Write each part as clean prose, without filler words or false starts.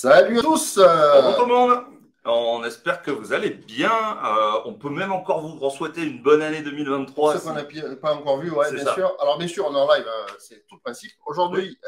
Salut à tous. Bonjour tout le monde, on espère que vous allez bien. On peut même encore vous souhaiter une bonne année Pour 2023. ceux qu'on n'a pas encore vu, ouais, C'est bien ça. sûr. Alors, bien sûr, on est en live, c'est tout le principe. Oui, Aujourd'hui,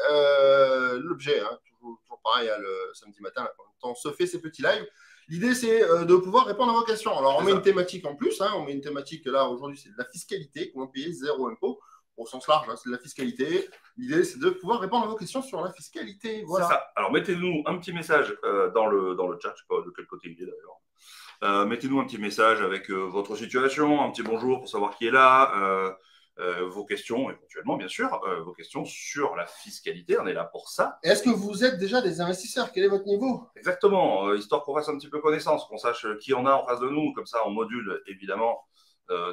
l'objet, toujours pareil, le samedi matin, là, quand on se fait ces petits lives, l'idée, c'est de pouvoir répondre à vos questions. Alors, on c'est met une ça. thématique en plus, on met une thématique, là, aujourd'hui, c'est de la fiscalité, comment payer zéro impôt, au sens large, c'est de la fiscalité. L'idée, c'est de pouvoir répondre à vos questions sur la fiscalité, C'est voilà. ça. Alors mettez-nous un petit message dans le chat, je sais pas de quel côté il est d'ailleurs. Mettez-nous un petit message avec votre situation, un petit bonjour pour savoir qui est là, vos questions éventuellement, bien sûr, vos questions sur la fiscalité. On est là pour ça. Est-ce que vous êtes déjà des investisseurs? Quel est votre niveau? Exactement, histoire qu'on fasse un petit peu connaissance, qu'on sache qui on a en face de nous. Comme ça, on module évidemment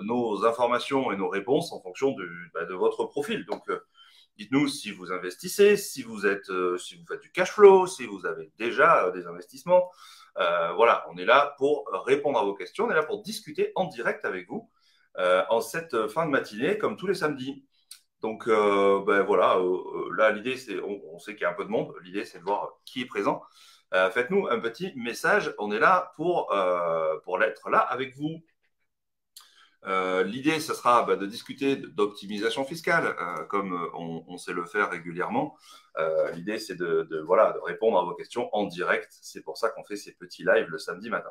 nos informations et nos réponses en fonction de votre profil. Donc, dites-nous si vous investissez, si vous faites du cash flow, si vous avez déjà des investissements. Voilà, on est là pour répondre à vos questions, on est là pour discuter en direct avec vous en cette fin de matinée, comme tous les samedis. Donc, voilà, là, l'idée, c'est, on sait qu'il y a un peu de monde, l'idée, c'est de voir qui est présent. Faites-nous un petit message, on est là pour être là avec vous. L'idée, ce sera de discuter d'optimisation fiscale, comme on sait le faire régulièrement. L'idée, c'est voilà, de répondre à vos questions en direct. C'est pour ça qu'on fait ces petits lives le samedi matin.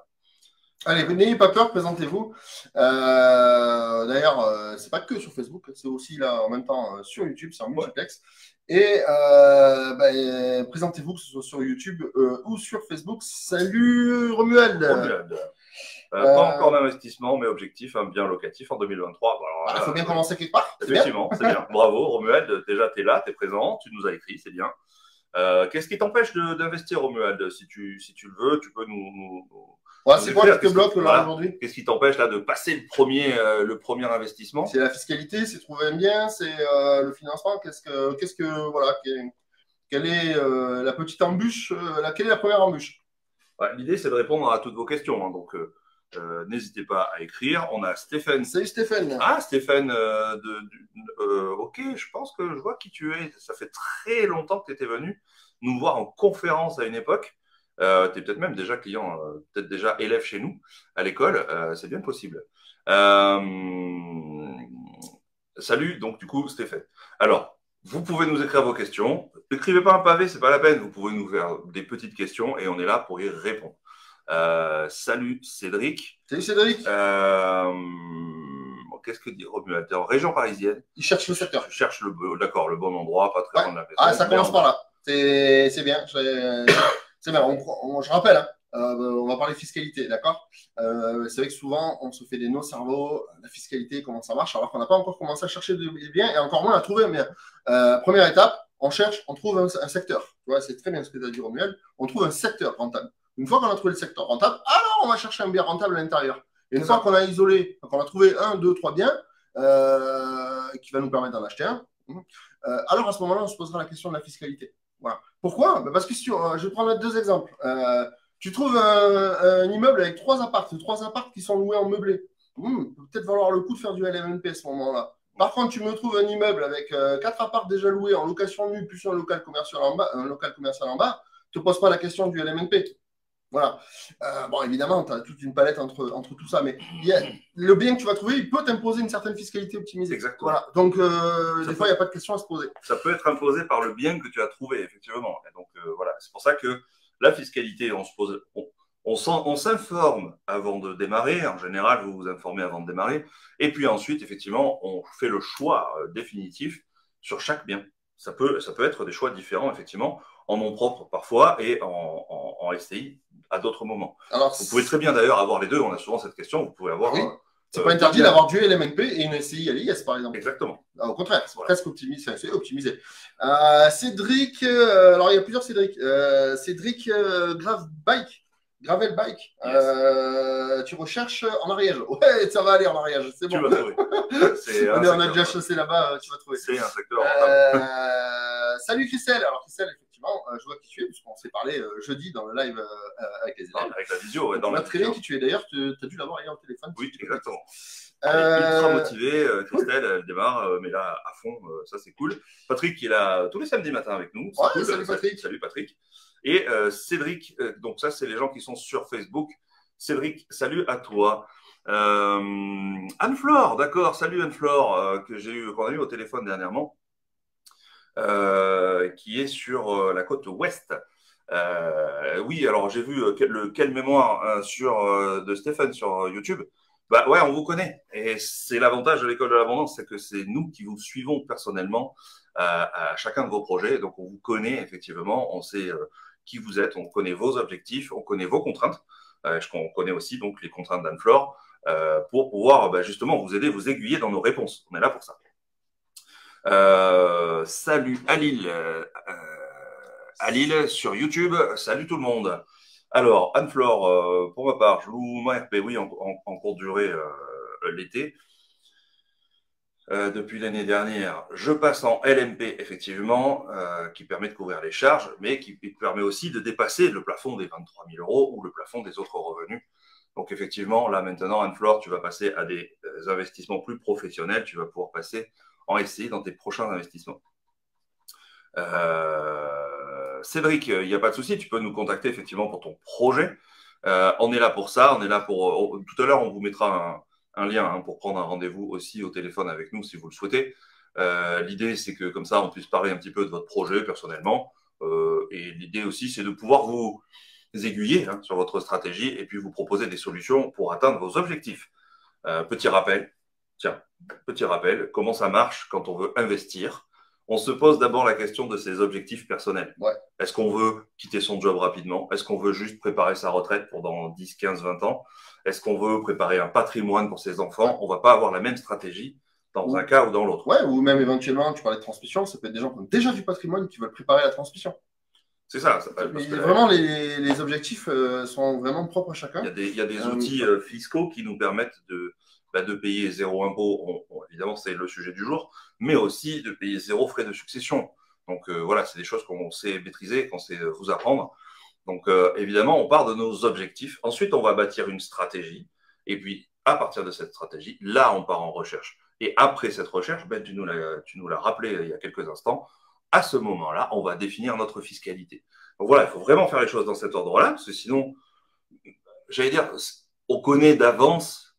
Allez, n'ayez pas peur, présentez-vous. D'ailleurs, c'est pas que sur Facebook, c'est aussi là en même temps sur YouTube, c'est en Ouais. multiplex. Et présentez-vous, que ce soit sur YouTube ou sur Facebook. Salut Romuald. Romuald. Pas encore d'investissement, mais objectif bien locatif en 2023. Bon, alors, Il faut bien commencer quelque part. Effectivement, c'est bien. Bravo, Romuald. Déjà, tu es là, tu es présent, tu nous as écrit, c'est bien. Qu'est-ce qui t'empêche d'investir, Romuald? Si tu le veux, tu peux C'est quoi qui te bloque là aujourd'hui? Qu'est-ce qui t'empêche là de passer le premier investissement? C'est la fiscalité, c'est trouver un bien, c'est le financement. Voilà, quelle est la petite embûche, quelle est la première embûche? L'idée, c'est de répondre à toutes vos questions. Donc, n'hésitez pas à écrire. On a Stéphane. Salut Stéphane. Ah, Stéphane, ok, je pense que je vois qui tu es. Ça fait très longtemps que tu étais venu nous voir en conférence à une époque. Tu es peut-être même déjà client, peut-être déjà élève chez nous à l'école. C'est bien possible. Salut, donc du coup, Stéphane. Alors, vous pouvez nous écrire vos questions. N'écrivez pas un pavé, c'est pas la peine. Vous pouvez nous faire des petites questions et on est là pour y répondre. Salut Cédric. Salut Cédric. Qu'est-ce que dit Romuald? En région parisienne. Il cherche le secteur. Je cherche le bon endroit, pas très loin de la maison. Ça commence par là. C'est bien. C'est bien. Je rappelle, on va parler fiscalité, d'accord? C'est vrai que souvent, on se fait des nœuds au cerveau, la fiscalité, comment ça marche, alors qu'on n'a pas encore commencé à chercher des biens et encore moins à trouver un bien. Première étape, on cherche, on trouve un secteur. Tu vois, c'est très bien ce que tu as dit, Romuald. On trouve un secteur rentable. Une fois qu'on a trouvé le secteur rentable, alors on va chercher un bien rentable à l'intérieur. Et une fois qu'on a isolé, qu'on a trouvé 1, 2, 3 biens qui va nous permettre d'en acheter un, alors à ce moment-là, on se posera la question de la fiscalité. Voilà. Pourquoi? Parce que je vais prendre deux exemples. Tu trouves un immeuble avec 3 apparts qui sont loués en meublé. Peut peut-être valoir le coup de faire du LMNP à ce moment-là. Par contre, tu me trouves un immeuble avec 4 apparts déjà loués en location nue, plus un local commercial en bas, ne te pose pas la question du LMNP. Voilà. Évidemment, tu as toute une palette entre tout ça, mais le bien que tu vas trouver, il peut t'imposer une certaine fiscalité optimisée. Exactement. Voilà. Donc, des fois, il n'y a pas de question à se poser. Ça peut être imposé par le bien que tu as trouvé, effectivement. Et donc, voilà. C'est pour ça que la fiscalité, on s'informe avant de démarrer. En général, vous vous informez avant de démarrer. Et puis ensuite, effectivement, on fait le choix définitif sur chaque bien. Ça peut être des choix différents, effectivement, en nom propre parfois et en SCI à d'autres moments. Alors, vous pouvez très bien d'ailleurs avoir les deux. On a souvent cette question. Vous pouvez avoir. Oui. C'est pas interdit d'avoir du LMNP et une SCI à l'IS, par exemple. Exactement. Au contraire, c'est presque optimisé. C'est optimisé. Cédric, alors il y a plusieurs Cédric. Cédric Gravel Bike. Yes. Tu recherches en Ariège. Ouais, ça va aller en Ariège. C'est bon. Tu vas trouver. On a déjà chassé là-bas, tu vas trouver. C'est un secteur. Salut Christelle. Alors Christelle, effectivement, je vois qui tu es, puisqu'on s'est parlé jeudi dans le live avec les élèves. Avec la visio, ouais, dans la très bien qui tu es. D'ailleurs, tu as dû l'avoir hier au téléphone. Oui, exactement. Elle est ultra motivée, Christelle, elle démarre, mais là, à fond, ça c'est cool. Patrick qui est là tous les samedis matins avec nous. Ouais, cool. salut Patrick. Salut Patrick. Et Cédric, donc ça c'est les gens qui sont sur Facebook. Cédric, salut à toi. Anne-Flore, d'accord, salut Anne-Flore, qu'on a eu au téléphone dernièrement, qui est sur la côte ouest. Oui, alors j'ai vu quel mémoire de Stéphane sur YouTube. Bah ouais, on vous connaît. Et c'est l'avantage de l'école de l'abondance, c'est que c'est nous qui vous suivons personnellement à chacun de vos projets. Donc on vous connaît effectivement, on sait qui vous êtes, on connaît vos objectifs, on connaît vos contraintes. On connaît aussi donc les contraintes d'Anne-Flore pour pouvoir justement vous aider, vous aiguiller dans nos réponses. On est là pour ça. Salut Alil. Alil sur YouTube, salut tout le monde. Alors, Anne-Flore, pour ma part, je loue ma RP, oui, en courte durée l'été. Depuis l'année dernière, je passe en LMP, effectivement, qui permet de couvrir les charges, mais qui permet aussi de dépasser le plafond des 23 000 € ou le plafond des autres revenus. Donc, effectivement, là, maintenant, Anne-Flore, tu vas passer à des investissements plus professionnels. Tu vas pouvoir passer en SCI dans tes prochains investissements. Cédric, il n'y a pas de souci, tu peux nous contacter effectivement pour ton projet. On est là pour ça, on est là pour… Tout à l'heure, on vous mettra un lien pour prendre un rendez-vous aussi au téléphone avec nous si vous le souhaitez. L'idée, c'est que comme ça, on puisse parler un petit peu de votre projet personnellement. Et l'idée aussi, c'est de pouvoir vous aiguiller sur votre stratégie et puis vous proposer des solutions pour atteindre vos objectifs. Petit rappel, comment ça marche quand on veut investir? On se pose d'abord la question de ses objectifs personnels. Ouais. Est-ce qu'on veut quitter son job rapidement? Est-ce qu'on veut juste préparer sa retraite pour dans 10, 15, 20 ans? Est-ce qu'on veut préparer un patrimoine pour ses enfants? On ne va pas avoir la même stratégie dans un cas ou dans l'autre. Ouais, ou même éventuellement, tu parlais de transmission, ça peut être des gens qui ont déjà du patrimoine qui veulent préparer la transmission. C'est ça. Vraiment, les objectifs sont vraiment propres à chacun. Il y a des outils fiscaux qui nous permettent de payer zéro impôt, évidemment c'est le sujet du jour, mais aussi de payer zéro frais de succession. Donc voilà, c'est des choses qu'on sait maîtriser, qu'on sait vous apprendre. Donc évidemment, on part de nos objectifs. Ensuite, on va bâtir une stratégie. Et puis, à partir de cette stratégie, là, on part en recherche. Et après cette recherche, tu nous l'as rappelé il y a quelques instants, à ce moment-là, on va définir notre fiscalité. Donc voilà, il faut vraiment faire les choses dans cet ordre-là, parce que sinon, j'allais dire, on connaît d'avance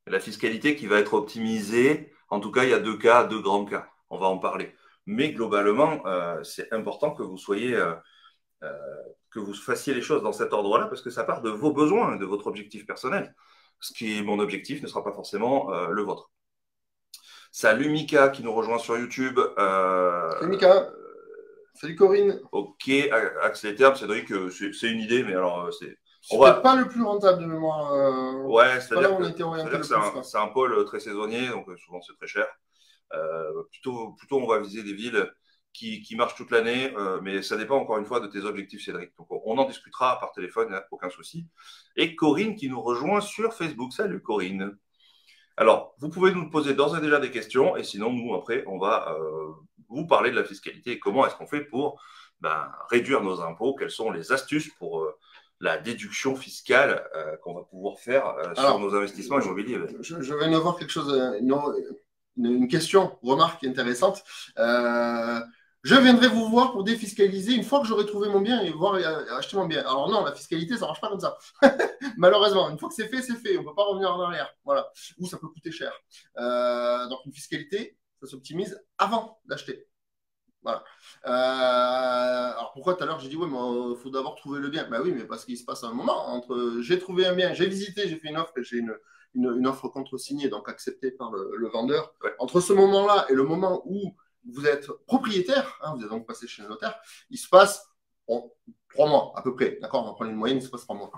la fiscalité qui va être optimisée. En tout cas, il y a deux grands cas. On va en parler. Mais globalement, c'est important que vous que vous fassiez les choses dans cet ordre-là, parce que ça part de vos besoins, de votre objectif personnel. Ce qui est mon objectif ne sera pas forcément le vôtre. Salut Mika qui nous rejoint sur YouTube. Salut Mika. Salut Corinne. Ok, axe les termes, Cédric, c'est une idée, mais alors c'est… C'est pas le plus rentable de mémoire. Ouais, c'est-à-dire que c'est un pôle très saisonnier, donc souvent c'est très cher. Plutôt on va viser des villes qui marchent toute l'année, mais ça dépend encore une fois de tes objectifs, Cédric. Donc on en discutera par téléphone, aucun souci. Et Corinne qui nous rejoint sur Facebook. Salut Corinne. Alors, vous pouvez nous poser d'ores et déjà des questions, et sinon nous après on va vous parler de la fiscalité et comment est-ce qu'on fait pour réduire nos impôts, quelles sont les astuces pour la déduction fiscale qu'on va pouvoir faire sur nos investissements immobiliers. Je viens de voir quelque chose, une question, remarque intéressante. Je viendrai vous voir pour défiscaliser une fois que j'aurai trouvé mon bien et voir acheter mon bien. Alors non, la fiscalité, ça marche pas comme ça. Malheureusement, une fois que c'est fait, c'est fait. On ne peut pas revenir en arrière. Voilà. Ou ça peut coûter cher. Donc une fiscalité, ça s'optimise avant d'acheter. Voilà. Alors pourquoi tout à l'heure j'ai dit oui, mais il faut d'abord trouver le bien. Ben oui, mais parce qu'il se passe un moment entre j'ai trouvé un bien, j'ai visité, j'ai fait une offre et j'ai une offre contre-signée, donc acceptée par le vendeur. Ouais. Entre ce moment-là et le moment où vous êtes propriétaire, vous êtes donc passé chez le notaire, il se passe 3 mois à peu près. D'accord, on va prendre une moyenne, il se passe 3 mois.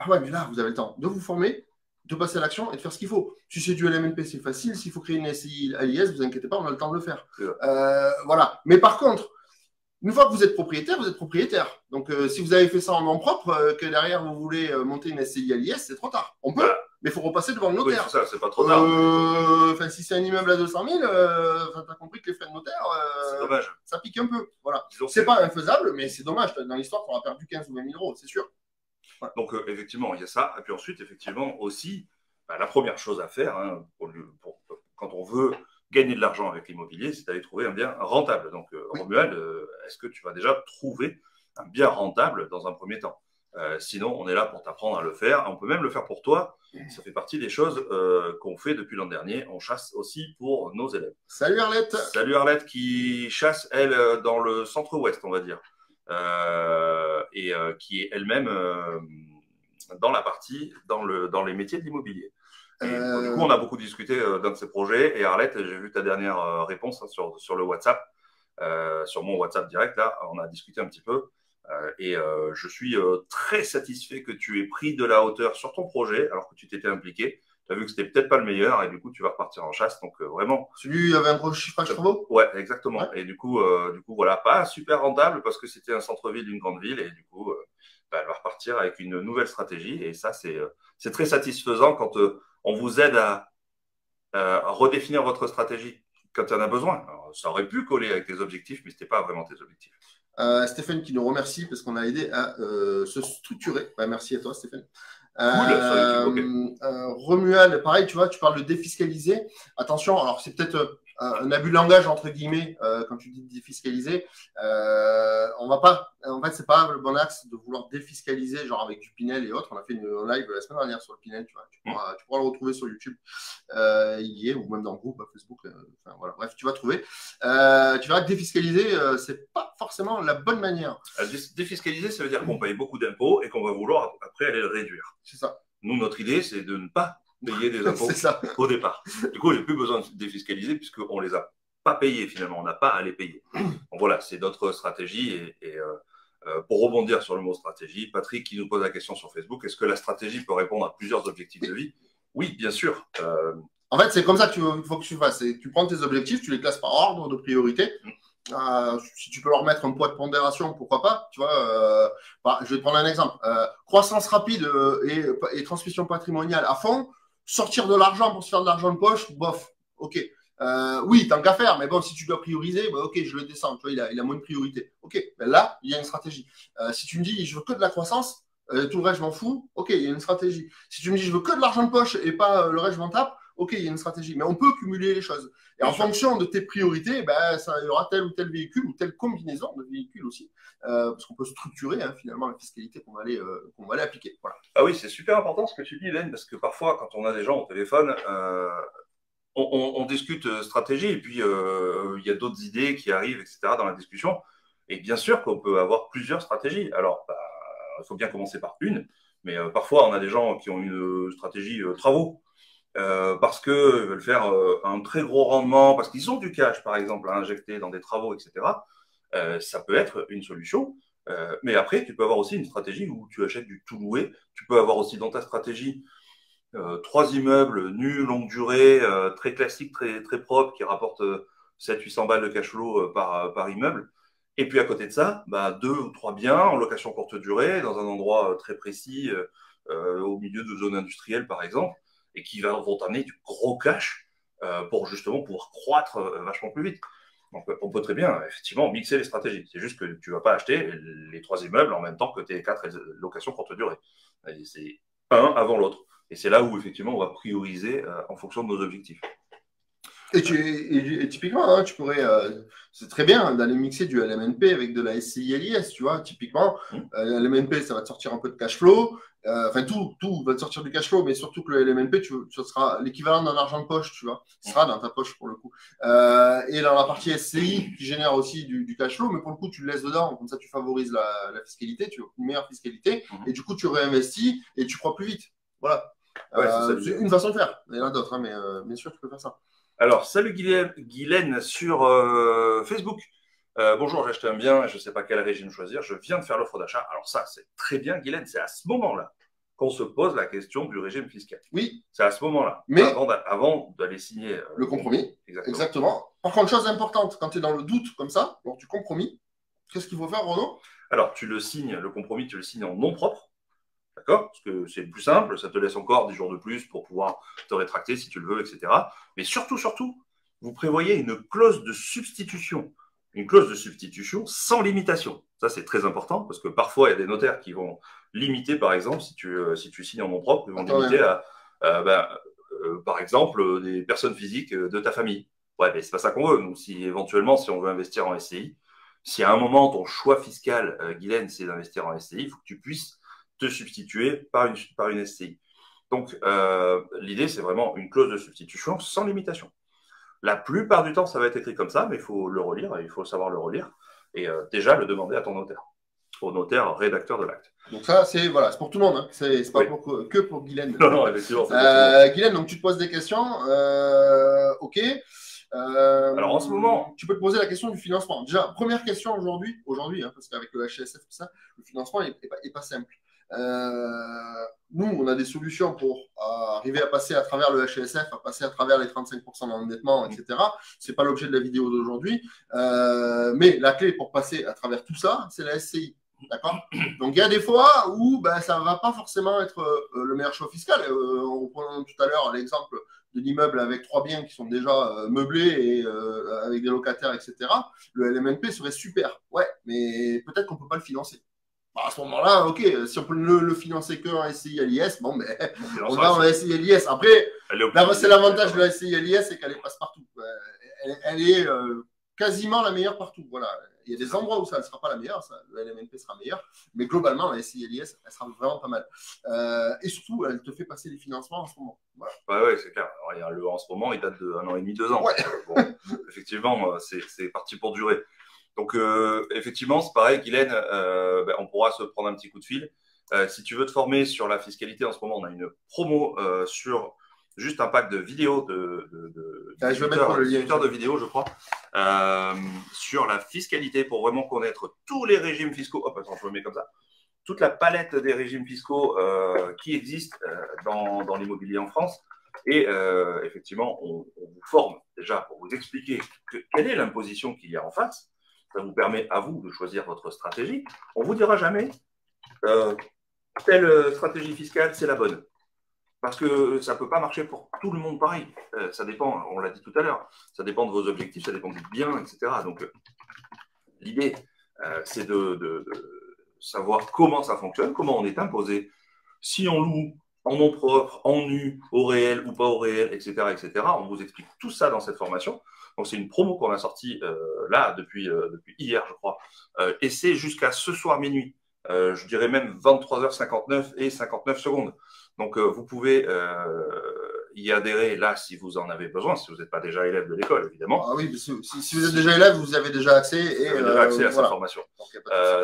Ouais, mais là, vous avez le temps de vous former, de passer à l'action et de faire ce qu'il faut. Si c'est du LMNP, c'est facile. S'il faut créer une SCI à l'IS, vous inquiétez pas, on a le temps de le faire. Voilà. Mais par contre, une fois que vous êtes propriétaire, vous êtes propriétaire. Donc, si vous avez fait ça en nom propre, que derrière vous voulez monter une SCI à l'IS, c'est trop tard. On peut, mais il faut repasser devant le notaire. Oui, c'est ça, c'est pas trop tard. Si c'est un immeuble à 200 000, t'as compris que les frais de notaire, c'est dommage. Ça pique un peu. Voilà. C'est pas infaisable, mais c'est dommage. Dans l'histoire, tu auras perdu 15 ou 20 000 euros, c'est sûr. Voilà. Donc, effectivement, il y a ça. Et puis ensuite, effectivement, aussi, la première chose à faire quand on veut gagner de l'argent avec l'immobilier, c'est d'aller trouver un bien rentable. Donc, Romuald, est-ce que tu vas déjà trouver un bien rentable dans un premier temps? Sinon, on est là pour t'apprendre à le faire. On peut même le faire pour toi. Ça fait partie des choses qu'on fait depuis l'an dernier. On chasse aussi pour nos élèves. Salut Arlette. Salut Arlette qui chasse, elle, dans le centre-ouest, on va dire. Qui est elle-même dans la partie, dans les métiers de l'immobilier. Du coup, on a beaucoup discuté d'un de ces projets. Et Arlette, j'ai vu ta dernière réponse hein, sur le WhatsApp, sur mon WhatsApp direct. Là, on a discuté un petit peu. Je suis très satisfait que tu aies pris de la hauteur sur ton projet alors que tu t'étais impliqué. Tu as vu que c'était peut-être pas le meilleur et du coup, tu vas repartir en chasse. Donc, vraiment. Celui avait un gros chiffrage turbo? Ouais, exactement. Ouais. Et du coup, voilà, pas super rentable parce que c'était un centre-ville d'une grande ville et du coup, elle va repartir avec une nouvelle stratégie. Et ça, c'est très satisfaisant quand on vous aide à redéfinir votre stratégie quand il y en a besoin. Alors, ça aurait pu coller avec tes objectifs, mais ce n'était pas vraiment tes objectifs. Stéphane qui nous remercie parce qu'on a aidé à se structurer. Bah, merci à toi, Stéphane. Cool, Romuald, pareil, tu vois, tu parles de défiscaliser. Attention, alors c'est peut-être un abus de langage entre guillemets quand tu dis défiscaliser. On va pas, en fait, c'est pas le bon axe de vouloir défiscaliser, genre avec du Pinel et autres. On a fait une live la semaine dernière sur le Pinel, tu vois. Tu pourras le retrouver sur YouTube. Il y est, ou même dans le groupe Facebook. Enfin, voilà, bref, tu vas trouver. Tu verras que défiscaliser, c'est pas forcément la bonne manière. Défiscaliser, ça veut dire qu'on paye beaucoup d'impôts et qu'on va vouloir après aller le réduire. C'est ça. Nous, notre idée, c'est de ne pas payer des impôts au départ. Du coup, j'ai plus besoin de défiscaliser puisqu'on les a pas payés finalement. On n'a pas à les payer. Donc voilà, c'est notre stratégie. Pour rebondir sur le mot stratégie, Patrick qui nous pose la question sur Facebook, est-ce que la stratégie peut répondre à plusieurs objectifs de vie? Oui, bien sûr. En fait, c'est comme ça qu'il faut que tu fasses. Tu prends tes objectifs, tu les classes par ordre de priorité. Si tu peux leur mettre un poids de pondération, pourquoi pas, tu vois. Je vais te prendre un exemple. Croissance rapide et transmission patrimoniale à fond. Sortir de l'argent pour se faire de l'argent de poche, bof, ok. Oui, tant qu'à faire, mais bon, si tu dois prioriser, bah, ok, je le descends, tu vois, il a moins de priorité. Ok, ben là, il y a une stratégie. Si tu me dis, je veux que de la croissance, tout le reste, je m'en fous, ok, il y a une stratégie. Si tu me dis, je veux que de l'argent de poche et pas le reste, je m'en tape, ok, il y a une stratégie. Mais on peut cumuler les choses. Et en fonction de tes priorités, ben, il y aura tel ou tel véhicule ou telle combinaison de véhicules aussi, parce qu'on peut structurer hein, finalement la fiscalité qu'on va aller appliquer. Voilà. Ah oui, c'est super important ce que tu dis, Hélène, parce que parfois, quand on a des gens au téléphone, on discute stratégie et puis il y a d'autres idées qui arrivent, etc. dans la discussion. Et bien sûr qu'on peut avoir plusieurs stratégies. Alors, il faut bien commencer par une, mais parfois, on a des gens qui ont une stratégie travaux. Parce qu'ils veulent faire un très gros rendement, parce qu'ils ont du cash, par exemple, à injecter dans des travaux, etc. Ça peut être une solution. Mais après, tu peux avoir aussi une stratégie où tu achètes du tout loué. Tu peux avoir aussi dans ta stratégie 3 immeubles nus, longue durée, très classiques, très, très propres, qui rapportent 700-800 balles de cash flow par immeuble. Et puis à côté de ça, 2 ou 3 biens en location courte durée, dans un endroit très précis, au milieu de zones industrielles, par exemple, et qui vont t'amener du gros cash pour justement pouvoir croître vachement plus vite. Donc, on peut très bien, effectivement, mixer les stratégies. C'est juste que tu ne vas pas acheter les 3 immeubles en même temps que tes 4 locations courte durée. C'est un avant l'autre. Et c'est là où, effectivement, on va prioriser en fonction de nos objectifs. Et typiquement, hein, tu pourrais, c'est très bien hein, d'aller mixer du LMNP avec de la SCI-LIS, tu vois. Typiquement, LMNP, ça va te sortir un peu de cash flow. Enfin, tout va te sortir du cash flow, mais surtout que le LMNP, ça sera l'équivalent d'un argent de poche, tu vois. Ce sera dans ta poche pour le coup. Et dans la partie SCI, qui génère aussi du cash flow, mais pour le coup, tu le laisses dedans. Comme ça, tu favorises la fiscalité, tu as une meilleure fiscalité. Et du coup, tu réinvestis et tu crois plus vite. Voilà. Ouais, c'est une façon de faire. Il y en a d'autres, hein, mais bien sûr, tu peux faire ça. Alors, salut Guylaine sur Facebook. Bonjour, j'ai acheté un bien et je ne sais pas quel régime choisir. Je viens de faire l'offre d'achat. Alors ça, c'est très bien, Guylaine. C'est à ce moment-là qu'on se pose la question du régime fiscal. Oui. C'est à ce moment-là. Mais avant d'aller signer le compromis. Exactement. Par contre, chose importante, quand tu es dans le doute comme ça, lors du compromis, qu'est-ce qu'il faut faire, Renaud? Alors, le compromis, tu le signes en nom propre. D'accord? Parce que c'est plus simple, ça te laisse encore 10 jours de plus pour pouvoir te rétracter si tu le veux, etc. Mais surtout, vous prévoyez une clause de substitution. Une clause de substitution sans limitation. Ça, c'est très important parce que parfois, il y a des notaires qui vont limiter, par exemple, si tu signes en nom propre, ils vont limiter à, par exemple, des personnes physiques de ta famille. Ouais, mais c'est pas ça qu'on veut. Nous, si éventuellement, si on veut investir en SCI, si à un moment ton choix fiscal, Guylaine, c'est d'investir en SCI, il faut que tu puisses te substituer par une SCI. Donc, l'idée, c'est vraiment une clause de substitution sans limitation. La plupart du temps, ça va être écrit comme ça, mais il faut le relire, il faut savoir le relire et déjà le demander à ton notaire, au notaire rédacteur de l'acte. Donc ça, c'est voilà, c'est pour tout le monde, hein. C'est pas Oui. que pour Guylaine. Non, non, effectivement, c'est pour tout le monde. Guylaine, donc tu te poses des questions. Ok. Alors en ce moment, tu peux te poser la question du financement. Déjà, première question aujourd'hui, hein, parce qu'avec le HCSF, tout ça, le financement est pas simple. Nous, on a des solutions pour arriver à passer à travers le HCSF, à passer à travers les 35% d'endettement, etc. C'est pas l'objet de la vidéo d'aujourd'hui. Mais la clé pour passer à travers tout ça, c'est la SCI. D'accord. Donc il y a des fois où ça ne va pas forcément être le meilleur choix fiscal. On prend tout à l'heure l'exemple de l'immeuble avec 3 biens qui sont déjà meublés et avec des locataires, etc. Le LMNP serait super. Ouais, mais peut-être qu'on ne peut pas le financer. À ce moment-là, ok, si on peut le financer que en SCI LIS, bon, on va en SCI LIS. Après, c'est l'avantage de la SCI LIS, c'est qu'elle est passe-partout. Elle est quasiment la meilleure partout. Voilà. Il y a des endroits où ça ne sera pas la meilleure, le LMNP sera meilleur, mais globalement, la SCI LIS, elle sera vraiment pas mal. Et surtout, elle te fait passer les financements en ce moment. Voilà. Ouais, c'est clair. Alors, en ce moment, il date de 1 an et demi, 2 ans. Ouais. Bon, effectivement, c'est parti pour durer. Donc, effectivement, c'est pareil, Guylaine, on pourra se prendre un petit coup de fil. Si tu veux te former sur la fiscalité, en ce moment, on a une promo sur juste un pack de vidéos de 18 heures de vidéos, je crois, sur la fiscalité pour vraiment connaître tous les régimes fiscaux. Hop, attends, je le mets comme ça. Toute la palette des régimes fiscaux qui existent dans l'immobilier en France. Et effectivement, on vous forme déjà pour vous expliquer quelle est l'imposition qu'il y a en face. Ça vous permet à vous de choisir votre stratégie. On ne vous dira jamais telle stratégie fiscale, c'est la bonne. Parce que ça ne peut pas marcher pour tout le monde pareil. Ça dépend, on l'a dit tout à l'heure, ça dépend de vos objectifs, ça dépend du bien, etc. Donc, l'idée, c'est de savoir comment ça fonctionne, comment on est imposé, si on loue en nom propre, en nu, au réel ou pas au réel, etc., etc. On vous explique tout ça dans cette formation. Donc, c'est une promo qu'on a sortie là depuis hier, je crois. Et c'est jusqu'à ce soir minuit. Je dirais même 23h59 et 59 secondes. Donc, vous pouvez y adhérer là si vous en avez besoin, si vous n'êtes pas déjà élève de l'école, évidemment. Ah oui, mais si vous êtes déjà élève, vous avez déjà accès. Et, vous avez déjà accès à cette formation.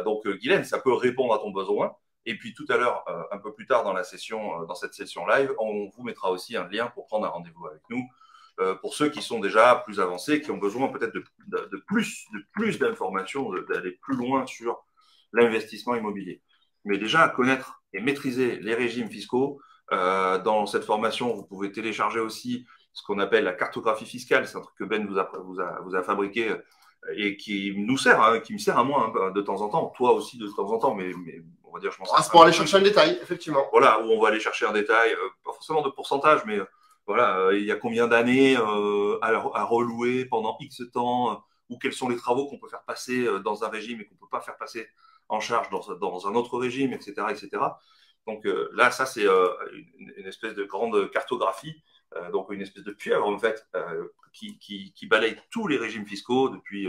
Donc, Guylaine, ça peut répondre à ton besoin. Et puis tout à l'heure, un peu plus tard dans la session, dans cette session live, on vous mettra aussi un lien pour prendre un rendez-vous avec nous. Pour ceux qui sont déjà plus avancés, qui ont besoin peut-être de plus d'informations, d'aller plus loin sur l'investissement immobilier. Mais déjà, connaître et maîtriser les régimes fiscaux. Dans cette formation, vous pouvez télécharger aussi ce qu'on appelle la cartographie fiscale. C'est un truc que Ben vous a fabriqué et qui nous sert, hein, qui me sert à moi hein, de temps en temps, toi aussi de temps en temps, mais on va dire je m'en sers. C'est pour aller chercher un détail, effectivement. Voilà, où on va aller chercher un détail, pas forcément de pourcentage, mais voilà, il y a combien d'années à relouer pendant X temps, ou quels sont les travaux qu'on peut faire passer dans un régime et qu'on ne peut pas faire passer en charge dans un autre régime, etc., etc. Donc là, ça c'est une espèce de grande cartographie, donc une espèce de pieuvre en fait, qui balaye tous les régimes fiscaux, depuis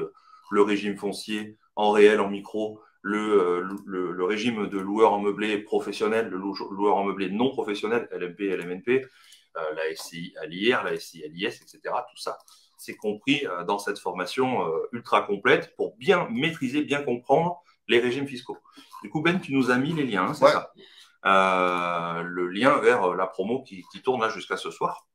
le régime foncier en réel, en micro, le régime de loueur en meublé professionnel, le loueur en meublé non professionnel, LMP, LMNP, la SCI à l'IR, la SCI à l'IS, etc. Tout ça, c'est compris dans cette formation ultra complète pour bien maîtriser, bien comprendre les régimes fiscaux. Du coup, Ben, tu nous as mis les liens, hein, c'est ça. Le lien vers la promo qui tourne là jusqu'à ce soir,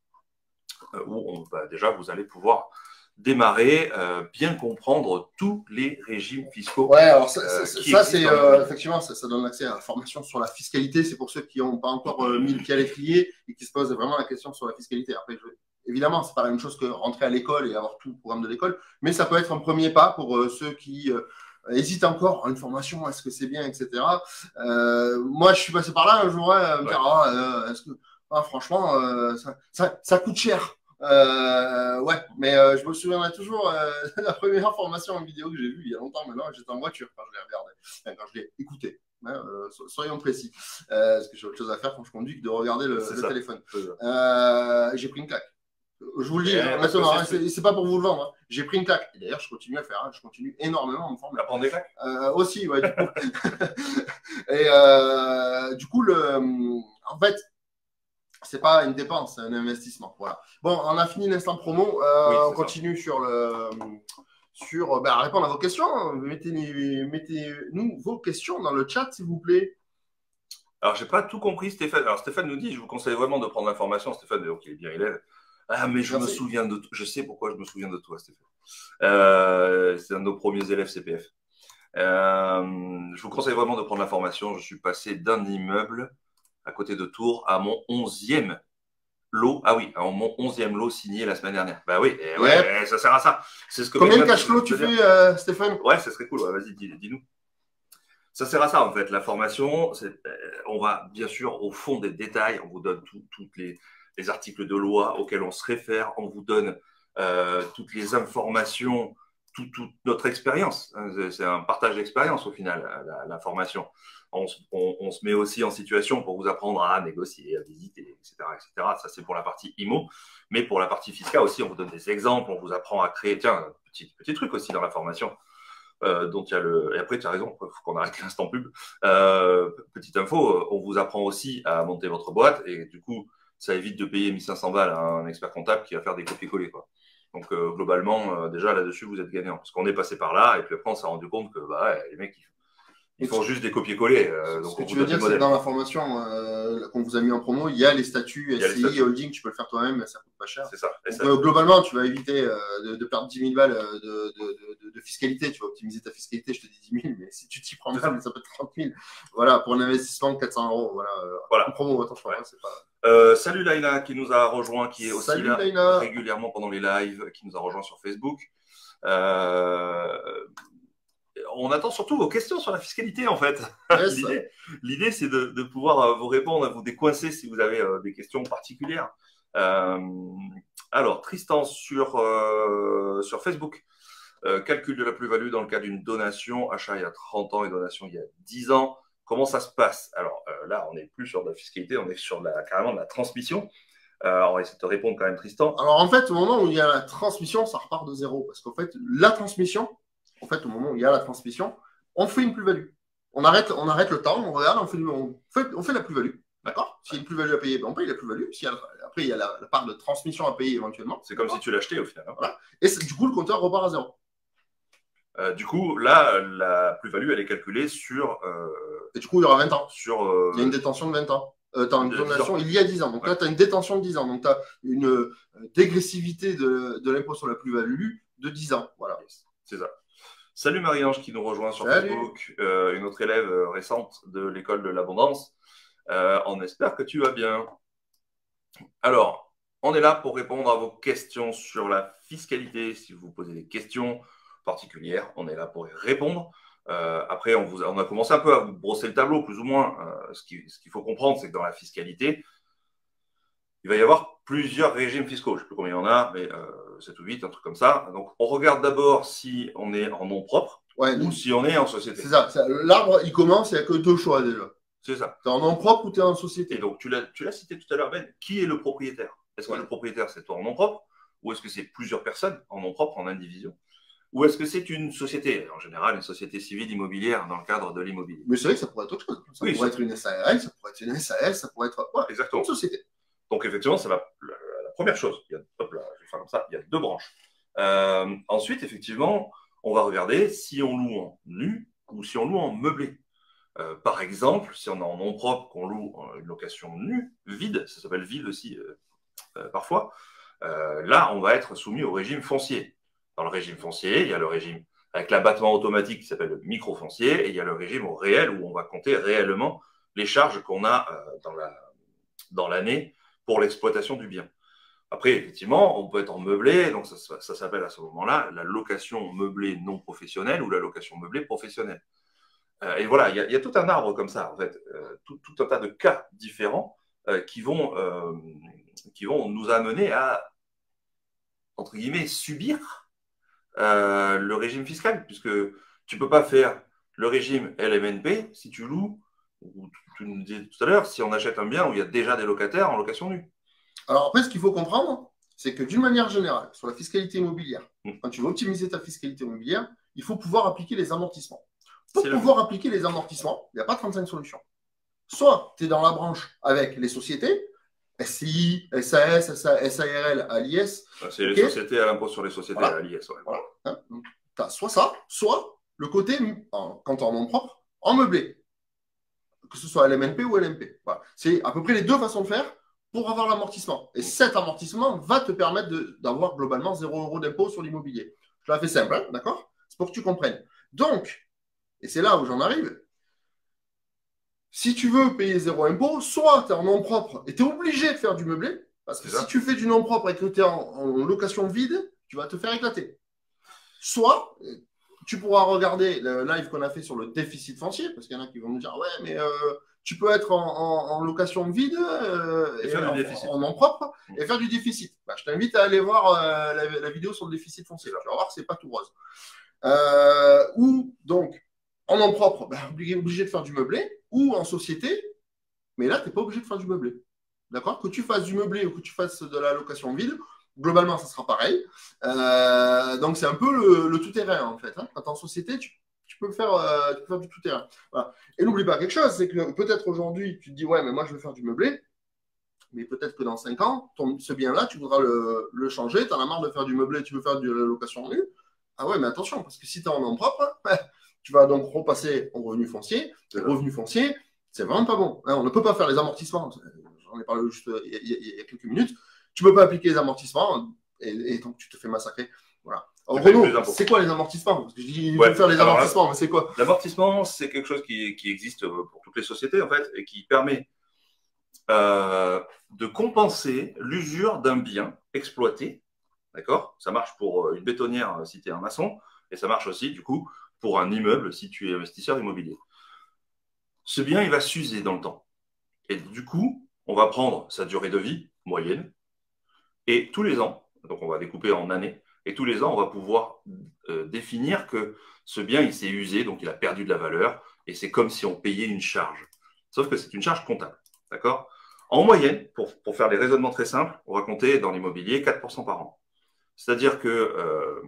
où déjà vous allez pouvoir démarrer, bien comprendre tous les régimes fiscaux. Ouais, alors ça c'est effectivement, ça donne accès à la formation sur la fiscalité. C'est pour ceux qui n'ont pas encore mis le pied à l'étrier et qui se posent vraiment la question sur la fiscalité. Après, évidemment, c'est pas la même chose que rentrer à l'école et avoir tout le programme de l'école, mais ça peut être un premier pas pour ceux qui hésitent encore à une formation, est-ce que c'est bien, etc. Moi, je suis passé par là un jour, me dire, est-ce que franchement, ça coûte cher. Ouais, mais je me souviendrai toujours de la première formation en vidéo que j'ai vue il y a longtemps maintenant. J'étais en voiture quand je l'ai regardée, quand je l'ai écoutée. Soyons précis, parce que j'ai autre chose à faire quand je conduis que de regarder le téléphone. J'ai pris une claque. Je vous le dis, honnêtement, hein, c'est pas pour vous le vendre. Hein. J'ai pris une claque. Et d'ailleurs, je continue à faire. Hein. Je continue énormément à me former. À prendre des claques aussi, ouais, du coup. Et du coup, en fait, c'est pas une dépense, c'est un investissement. Voilà. Bon, on a fini l'instant promo. Oui, on continue sur répondre à vos questions. Mettez-nous vos questions dans le chat, s'il vous plaît. Alors, j'ai pas tout compris, Stéphane. Alors, Stéphane nous dit, je vous conseille vraiment de prendre l'information. Stéphane, donc, il est bien élève. Ah, mais je me souviens de toi. Je sais pourquoi je me souviens de toi, Stéphane. C'est un de nos premiers élèves CPF. Je vous conseille vraiment de prendre l'information. Je suis passé d'un immeuble à côté de Tours à mon 11e lot. Ah oui, à mon 11e lot signé la semaine dernière. Bah oui, et ouais, Yep. ça sert à ça. Combien de cash flow tu fais, Stéphane? Ouais, ça serait cool. Ouais, vas-y, dis-nous. Ça sert à ça, en fait. La formation, on va bien sûr au fond des détails. On vous donne tous les articles de loi auxquels on se réfère. On vous donne toutes les informations, toute notre expérience. C'est un partage d'expérience, au final, la formation. On se met aussi en situation pour vous apprendre à négocier, à visiter, etc., etc. Ça, c'est pour la partie IMO. Mais pour la partie fiscale aussi, on vous donne des exemples. On vous apprend à créer, tiens, petit truc aussi dans la formation. Dont il y a et après, tu as raison, il faut qu'on arrête l'instant pub. Petite info, on vous apprend aussi à monter votre boîte et du coup, ça évite de payer 1500 balles à un expert comptable qui va faire des copier-coller, quoi. Donc, globalement, déjà là-dessus, vous êtes gagnant. Parce qu'on est passé par là et puis après, on s'est rendu compte que les mecs, ils font juste des copier-coller. Ce que tu veux dire, c'est que dans la formation qu'on vous a mis en promo, il y a les statuts SCI, holding, tu peux le faire toi-même, ça coûte pas cher. C'est ça. Donc, globalement, tu vas éviter de perdre 10 000 balles de fiscalité. Tu vas optimiser ta fiscalité, je te dis 10 000, mais si tu t'y prends mal, ça peut être 30 000. Voilà, pour un investissement de 400 €. Voilà. En promo, attention. Ouais. C'est pas... salut Laïla qui nous a rejoint, qui est aussi là Laïla. régulièrement pendant les lives, qui nous a rejoint sur Facebook. On attend surtout vos questions sur la fiscalité, en fait. Yes. L'idée, c'est de pouvoir vous répondre, vous décoincer si vous avez des questions particulières. Alors, Tristan sur Facebook. Calcul de la plus-value dans le cas d'une donation, achat il y a 30 ans et donation il y a 10 ans. Comment ça se passe? Alors là, on n'est plus sur de la fiscalité, on est sur carrément de la transmission. On va essayer de te répondre quand même, Tristan. Alors, en fait, au moment où il y a la transmission, ça repart de zéro. Parce qu'en fait, la transmission... En fait, au moment où il y a la transmission, on fait une plus-value. On arrête le temps, on regarde, on fait la plus-value. D'accord? S'il y a une plus-value à payer, on paye la plus-value. Après, il y a la part de transmission à payer éventuellement. C'est comme si tu l'achetais au final. Hein. Voilà. Et du coup, le compteur repart à zéro. Du coup, là, la plus-value, elle est calculée sur... Et du coup, il y aura 20 ans. Il y a une détention de 20 ans. Tu as une donation il y a 10 ans. Donc là, tu as une détention de 10 ans. Donc tu as une dégressivité de l'impôt sur la plus-value de 10 ans. Voilà. C'est ça. Salut Marie-Ange qui nous rejoint sur Facebook, une autre élève récente de l'école de l'abondance. On espère que tu vas bien. Alors, on est là pour répondre à vos questions sur la fiscalité. Si vous posez des questions particulières, on est là pour y répondre. Après, on a commencé un peu à vous brosser le tableau, plus ou moins. Ce qu'il faut comprendre, c'est que dans la fiscalité, il va y avoir plusieurs régimes fiscaux. Je ne sais plus combien il y en a, mais 7 ou 8, un truc comme ça. Donc, on regarde d'abord si on est en nom propre ou si on est en société. C'est ça. L'arbre, il commence, il n'y a que 2 choix déjà. C'est ça. Tu es en nom propre ou tu es en société. Et donc, tu l'as cité tout à l'heure, Ben. Qui est le propriétaire? Est-ce que le propriétaire, c'est toi en nom propre? Ou est-ce que c'est plusieurs personnes en nom propre, en indivision? Ou est-ce que c'est une société? En général, une société civile immobilière dans le cadre de l'immobilier. Mais c'est vrai que ça pourrait être autre chose. Ça pourrait être une SARL, ça pourrait être une SAL, ça pourrait être exactement. Une société. Donc, effectivement, c'est la première chose. Je vais faire comme ça. Il y a 2 branches. Ensuite, effectivement, on va regarder si on loue en nu ou si on loue en meublé. Par exemple, si on est en nom propre, qu'on loue une location nue, vide, ça s'appelle vide aussi parfois, là, on va être soumis au régime foncier. Dans le régime foncier, il y a le régime avec l'abattement automatique qui s'appelle le microfoncier et il y a le régime au réel où on va compter réellement les charges qu'on a dans l'année pour l'exploitation du bien. Après, effectivement, on peut être en meublé, donc ça s'appelle à ce moment-là la location meublée non professionnelle ou la location meublée professionnelle. Et voilà, il y a tout un arbre comme ça, en fait, tout un tas de cas différents qui vont nous amener à, entre guillemets, subir le régime fiscal, puisque tu ne peux pas faire le régime LMNP si tu loues, ou tu nous disais tout à l'heure, si on achète un bien où il y a déjà des locataires en location nue. Alors après, ce qu'il faut comprendre, c'est que d'une manière générale, sur la fiscalité immobilière, quand tu veux optimiser ta fiscalité immobilière, il faut pouvoir appliquer les amortissements. Pour pouvoir appliquer les amortissements, il n'y a pas 35 solutions. Soit tu es dans la branche avec les sociétés, SCI, SAS, SARL, à l'IS. C'est les sociétés à l'impôt sur les sociétés, à l'IS. Ouais. Voilà. Hein, tu as soit ça, soit le côté, quand tu es en nom propre, en meublé. Que ce soit LMNP ou LMP. Voilà. C'est à peu près les deux façons de faire pour avoir l'amortissement. Et cet amortissement va te permettre d'avoir globalement 0 € d'impôt sur l'immobilier. Je l'ai fait simple, hein, d'accord? C'est pour que tu comprennes. Donc, et c'est là où j'en arrive, si tu veux payer 0 impôt, soit tu es en nom propre et tu es obligé de faire du meublé, parce que si tu fais du nom propre et que tu es en location vide, tu vas te faire éclater. Soit tu pourras regarder le live qu'on a fait sur le déficit foncier, parce qu'il y en a qui vont nous dire ouais, mais tu peux être en location vide et faire du déficit. En nom propre et faire du déficit. Bah, je t'invite à aller voir la vidéo sur le déficit foncier. Tu vas voir, c'est pas tout rose. Ou donc en nom propre, bah, obligé de faire du meublé, ou en société, mais là, tu n'es pas obligé de faire du meublé. D'accord? Que tu fasses du meublé ou que tu fasses de la location vide, globalement, ça sera pareil. Donc, c'est un peu le tout-terrain, en fait. Hein. Quand tu es en société, tu peux faire du tout-terrain. Voilà. Et n'oublie pas quelque chose, c'est que peut-être aujourd'hui, tu te dis, ouais, mais moi, je veux faire du meublé. Mais peut-être que dans 5 ans, ce bien-là, tu voudras le changer. Tu en as marre de faire du meublé, tu veux faire de la location nue. Ah ouais, mais attention, parce que si tu es en nom propre, tu vas donc repasser en revenu foncier. Le revenu foncier, c'est vraiment pas bon. Hein, on ne peut pas faire les amortissements. J'en ai parlé juste il y a quelques minutes. Tu ne peux pas appliquer les amortissements et donc tu te fais massacrer. Voilà. Alors, Renaud, c'est quoi les amortissements? Parce que je dis, il faut faire les amortissements, mais c'est quoi? L'amortissement, c'est quelque chose qui existe pour toutes les sociétés, en fait, et qui permet de compenser l'usure d'un bien exploité. D'accord? Ça marche pour une bétonnière si tu es un maçon, et ça marche aussi, du coup, pour un immeuble si tu es investisseur immobilier. Ce bien, il va s'user dans le temps. Et du coup, on va prendre sa durée de vie moyenne, et tous les ans, donc on va découper en années, et tous les ans, on va pouvoir définir que ce bien, il s'est usé, donc il a perdu de la valeur, et c'est comme si on payait une charge. Sauf que c'est une charge comptable. D'accord? En moyenne, pour faire les raisonnements très simples, on va compter dans l'immobilier 4% par an. C'est-à-dire que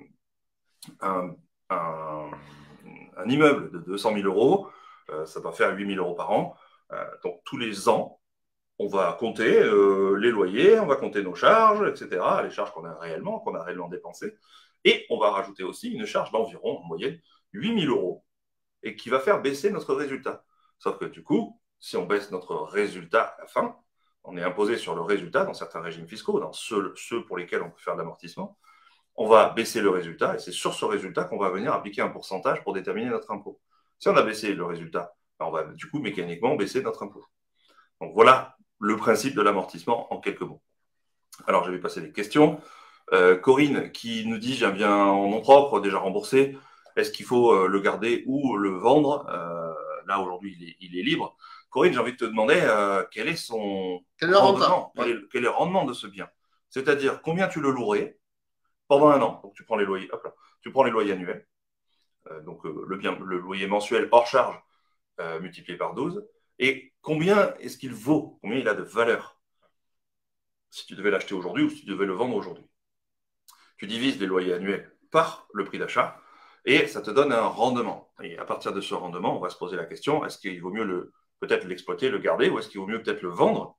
un immeuble de 200 000 €, ça va faire 8 000 € par an. Donc tous les ans, on va compter les loyers, on va compter nos charges, etc., les charges qu'on a réellement dépensées. Et on va rajouter aussi une charge d'environ, en moyenne, 8 000 € et qui va faire baisser notre résultat. Sauf que du coup, si on baisse notre résultat à la fin, on est imposé sur le résultat dans certains régimes fiscaux, dans ceux pour lesquels on peut faire de l'amortissement. On va baisser le résultat et c'est sur ce résultat qu'on va venir appliquer un pourcentage pour déterminer notre impôt. Si on a baissé le résultat, on va du coup mécaniquement baisser notre impôt. Donc voilà le principe de l'amortissement en quelques mots. Alors je vais passer les questions. Corinne qui nous dit j'ai un bien en nom propre, déjà remboursé. Est-ce qu'il faut le garder ou le vendre? Là aujourd'hui il est libre. Corinne, j'ai envie de te demander quel est son rendement, quel est le rendement de ce bien. C'est-à-dire combien tu le louerais pendant un an. Donc tu prends les loyers, hop là, tu prends les loyers annuels. Donc le loyer mensuel hors charge multiplié par 12. Et combien est-ce qu'il vaut? Combien il a de valeur? Si tu devais l'acheter aujourd'hui ou si tu devais le vendre aujourd'hui. Tu divises les loyers annuels par le prix d'achat et ça te donne un rendement. Et à partir de ce rendement, on va se poser la question, est-ce qu'il vaut mieux peut-être l'exploiter, le garder, ou est-ce qu'il vaut mieux peut-être le vendre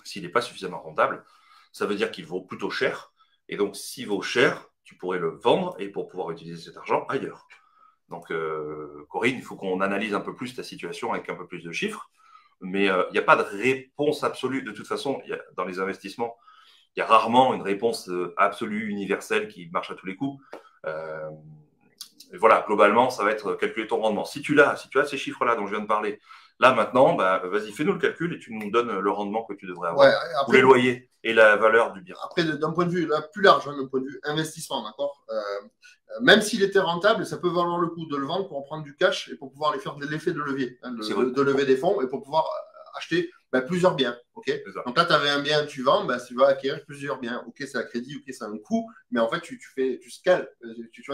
s'il n'est pas suffisamment rentable? Ça veut dire qu'il vaut plutôt cher. Et donc, s'il vaut cher, tu pourrais le vendre et pour pouvoir utiliser cet argent ailleurs. Donc, Corinne, il faut qu'on analyse un peu plus ta situation avec un peu plus de chiffres. Mais il n'y a pas de réponse absolue. De toute façon, dans les investissements, il y a rarement une réponse absolue, universelle qui marche à tous les coups. Et voilà, globalement, ça va être calculer ton rendement. Si tu as ces chiffres-là dont je viens de parler, là maintenant, vas-y, fais-nous le calcul et tu nous donnes le rendement que tu devrais avoir. Ouais, après, ou les loyers et la valeur du bien. Après, d'un point de vue là, plus large, d'un point de vue investissement, d'accord, même s'il était rentable, ça peut valoir le coup de le vendre pour en prendre du cash et pour pouvoir aller faire de l'effet de levier, hein, de lever des fonds et pour pouvoir acheter plusieurs biens. Okay, donc là, tu avais un bien, tu vends, tu vas acquérir plusieurs biens. Ok, c'est à crédit, ok, c'est un coût, mais en fait, tu scales. Tu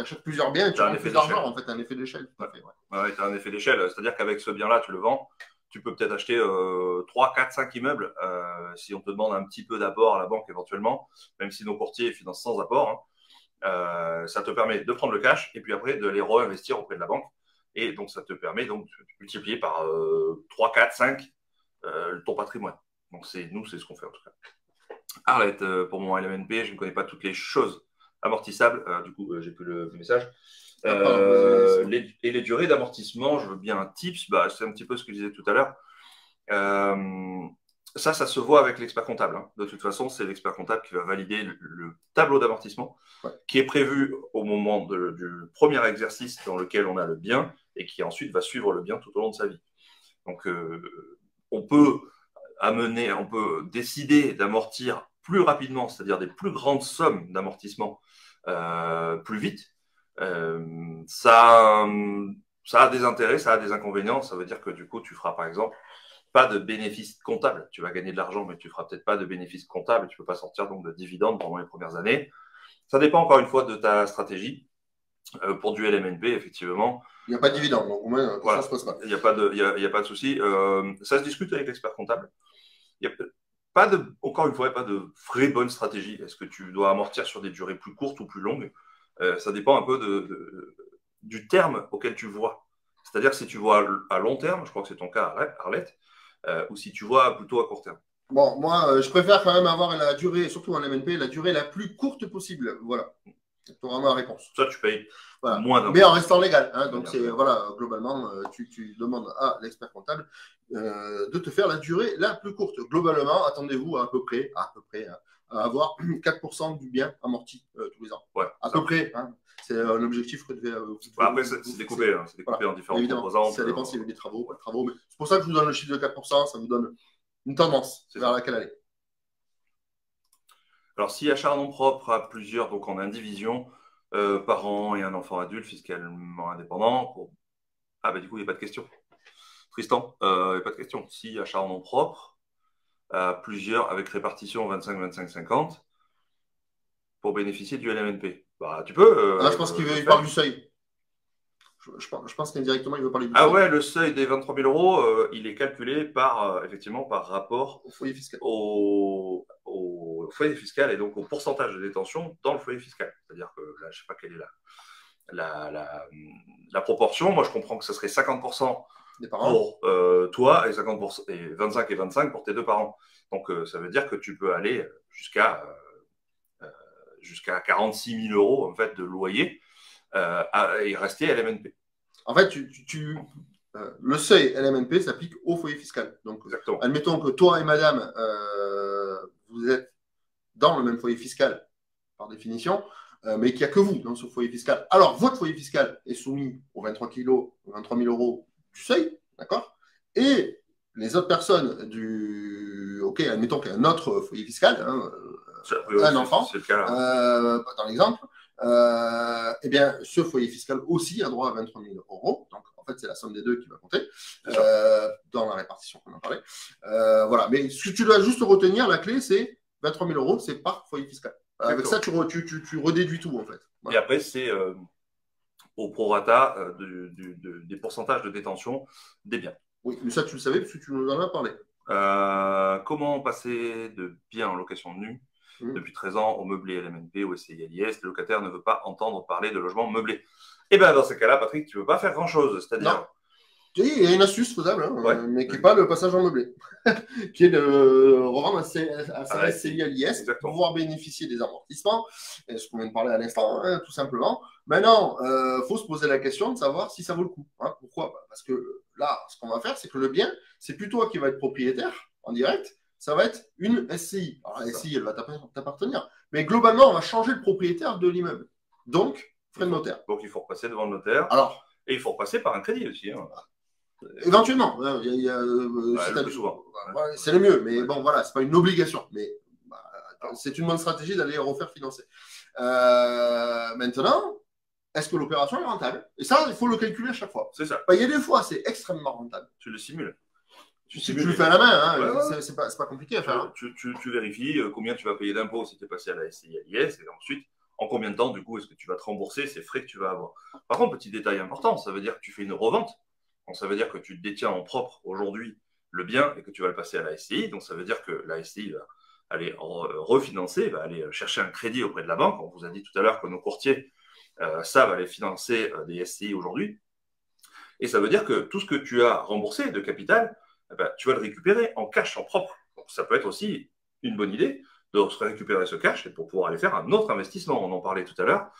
achètes plusieurs biens et tu as un effet d'argent, en fait, un effet d'échelle. Ouais, tu as un effet d'échelle. C'est-à-dire qu'avec ce bien-là, tu le vends, tu peux peut-être acheter 3, 4, 5 immeubles si on te demande un petit peu d'apport à la banque éventuellement, même si nos courtiers financent sans apport. Hein. Ça te permet de prendre le cash et puis après de les réinvestir auprès de la banque. Et donc, ça te permet donc de multiplier par 3, 4, 5 ton patrimoine. Donc, nous, c'est ce qu'on fait en tout cas. Arlette, pour mon LMNP, je ne connais pas toutes les choses amortissables. Du coup, j'ai plus le message. Et les durées d'amortissement, je veux bien un tips. Bah, c'est un petit peu ce que je disais tout à l'heure. Ça se voit avec l'expert comptable. Hein. De toute façon, c'est l'expert comptable qui va valider le tableau d'amortissement qui est prévu au moment du premier exercice dans lequel on a le bien et qui ensuite va suivre le bien tout au long de sa vie. Donc, on peut décider d'amortir plus rapidement, c'est-à-dire des plus grandes sommes d'amortissement plus vite. Ça a des intérêts, ça a des inconvénients. Ça veut dire que du coup, tu feras par exemple pas de bénéfice comptable. Tu vas gagner de l'argent, mais tu feras peut-être pas de bénéfice comptable. Tu peux pas sortir donc de dividendes pendant les premières années. Ça dépend encore une fois de ta stratégie. Pour du LMNP, effectivement. Il n'y a pas de dividende, donc au moins, voilà. ça se passe pas. Il n'y a pas de souci. Ça se discute avec l'expert comptable. Il y a encore une fois, pas de vraie bonne stratégie. Est-ce que tu dois amortir sur des durées plus courtes ou plus longues? Ça dépend un peu du terme auquel tu vois. C'est-à-dire que si tu vois à long terme, je crois que c'est ton cas, Arlette, ou si tu vois plutôt à court terme. Bon, moi, je préfère quand même avoir la durée, surtout en LMNP, la durée la plus courte possible. Voilà. C'est vraiment la réponse. Ça, tu payes voilà. moins d'un mais en restant légal. Hein, donc, voilà, globalement, tu demandes à l'expert comptable de te faire la durée la plus courte. Globalement, attendez-vous à peu près à avoir 4% du bien amorti tous les ans. Ouais, à peu près. Hein. C'est un objectif que après, c'est découpé, hein, c'est découpé en différentes composantes. Ça dépend s'il y a eu des travaux. Mais c'est pour ça que je vous donne le chiffre de 4%. Ça vous donne une tendance vers laquelle aller. Alors, si achat en nom propre à plusieurs, donc en indivision, parents et un enfant adulte fiscalement indépendant, du coup, il n'y a pas de question. Tristan, il n'y a pas de question. Si achat en nom propre à plusieurs avec répartition 25-25-50 pour bénéficier du LMNP, tu peux. Je pense qu'il parle du seuil. Je pense qu'indirectement, il veut parler du seuil. Ouais, le seuil des 23 000 euros, il est calculé effectivement par rapport au foyer fiscal. Au foyer fiscal et donc au pourcentage de détention dans le foyer fiscal. C'est-à-dire que là, je ne sais pas quelle est la proportion. Moi, je comprends que ce serait 50% des parents pour toi et 50% et 25 et 25 pour tes deux parents. Donc, ça veut dire que tu peux aller jusqu'à 46 000 euros en fait, de loyer et rester LMNP. En fait, le seuil LMNP s'applique au foyer fiscal. Donc, exactement. Admettons que toi et madame, vous êtes dans le même foyer fiscal, par définition, mais qu'il n'y a que vous dans ce foyer fiscal. Alors, votre foyer fiscal est soumis aux 23 000 euros du seuil, d'accord? Et les autres personnes admettons qu'il y a un autre foyer fiscal, un enfant, c'est le cas, là. dans l'exemple, eh bien, ce foyer fiscal aussi a droit à 23 000 euros. Donc, en fait, c'est la somme des deux qui va compter dans la répartition qu'on en parlait. Voilà. Mais ce que tu dois juste retenir, la clé, c'est 23 000 euros, c'est par foyer fiscal. Avec ça, tu redéduis tout, en fait. Voilà. Et après, c'est au prorata des pourcentages de détention des biens. Oui, mais ça, tu le savais parce que tu nous en as parlé. Comment passer de biens en location nue depuis 13 ans au meublé LMNP ou SCI-LIS? Le locataire ne veut pas entendre parler de logement meublé. Et bien, dans ce cas-là, Patrick, tu ne veux pas faire grand-chose. C'est-à-dire. Il y a une astuce faisable, mais qui n'est pas le passage en meublé, qui est de revendre à sa SCI-LIS pour pouvoir bénéficier des amortissements, et ce qu'on vient de parler à l'instant, tout simplement. Maintenant, faut se poser la question de savoir si ça vaut le coup. Pourquoi? Parce que là, ce qu'on va faire, c'est que le bien, c'est plus toi qui va être propriétaire en direct, ça va être une SCI. Alors, la SCI, elle va t'appartenir. Mais globalement, on va changer le propriétaire de l'immeuble. Donc, frais de notaire. Donc, il faut repasser devant le notaire. Et il faut repasser par un crédit aussi. Éventuellement. C'est le mieux. Mais bon, voilà, c'est pas une obligation. Mais c'est une bonne stratégie d'aller refaire financer. Maintenant, est-ce que l'opération est rentable? Et ça, il faut le calculer à chaque fois. C'est ça. Il y a des fois, c'est extrêmement rentable. Tu le simules. Tu le fais à la main, c'est pas compliqué à faire. Tu vérifies combien tu vas payer d'impôts si tu es passé à la SCI-LIS et ensuite, en combien de temps, du coup, est-ce que tu vas te rembourser ces frais que tu vas avoir. Par contre, petit détail important, ça veut dire que tu fais une revente Donc, ça veut dire que tu détiens en propre aujourd'hui le bien et que tu vas le passer à la SCI. Donc, ça veut dire que la SCI va aller refinancer, va aller chercher un crédit auprès de la banque. On vous a dit tout à l'heure que nos courtiers savent aller financer des SCI aujourd'hui. Et ça veut dire que tout ce que tu as remboursé de capital, eh ben, tu vas le récupérer en cash, en propre. Donc, ça peut être aussi une bonne idée de récupérer ce cash et pour pouvoir aller faire un autre investissement. On en parlait tout à l'heure.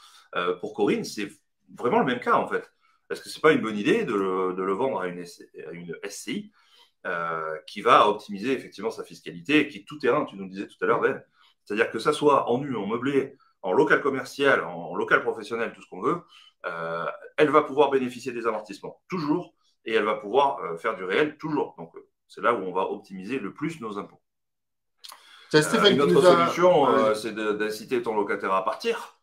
Pour Corinne, c'est vraiment le même cas, en fait. Est-ce que ce n'est pas une bonne idée de le vendre à une SCI qui va optimiser effectivement sa fiscalité et qui est tout terrain, tu nous disais tout à l'heure, Ben. C'est-à-dire que ça soit en nu, en meublé, en local commercial, en local professionnel, tout ce qu'on veut, elle va pouvoir bénéficier des amortissements toujours et elle va pouvoir faire du réel toujours. Donc, c'est là où on va optimiser le plus nos impôts. Une autre solution, c'est d'inciter ton locataire à partir.